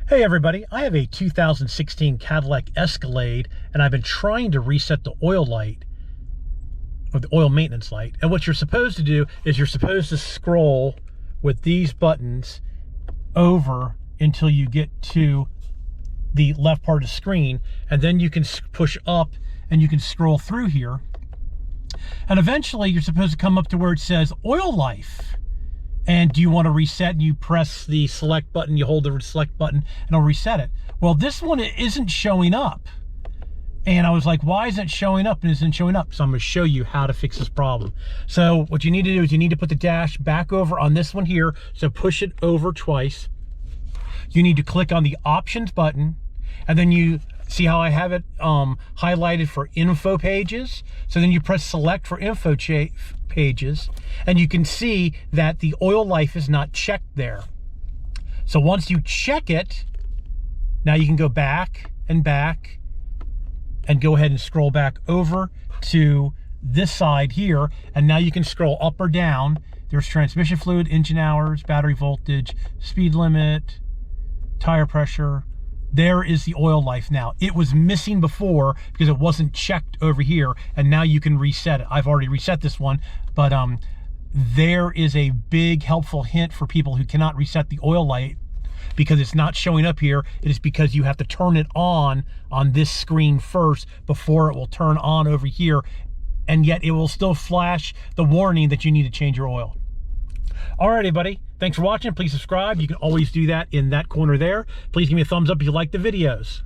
Hey everybody, I have a 2016 Cadillac Escalade and I've been trying to reset the oil light, or the oil maintenance light. And what you're supposed to do is you're supposed to scroll with these buttons over until you get to the left part of the screen, and then you can push up and you can scroll through here. And eventually you're supposed to come up to where it says oil life. And do you want to reset? And you press the select button, you hold the select button, and it'll reset it. Well, this one isn't showing up. And I was like, why isn't it showing up? And it isn't showing up. So I'm going to show you how to fix this problem. So what you need to do is you need to put the dash back over on this one here. So push it over twice. You need to click on the options button, and then you see how I have it highlighted for info pages. So then you press select for info pages, and you can see that the oil life is not checked there. So once you check it, now you can go back and go ahead and scroll back over to this side here, and now you can scroll up or down. There's transmission fluid, engine hours, battery voltage, speed limit, tire pressure. There is the oil life now. It was missing before because it wasn't checked over here, and now you can reset it. I've already reset this one, but there is a big helpful hint for people who cannot reset the oil light because it's not showing up here. It is because you have to turn it on this screen first before it will turn on over here, and yet it will still flash the warning that you need to change your oil. All right, everybody. Thanks for watching. Please subscribe. You can always do that in that corner there. Please give me a thumbs up if you like the videos.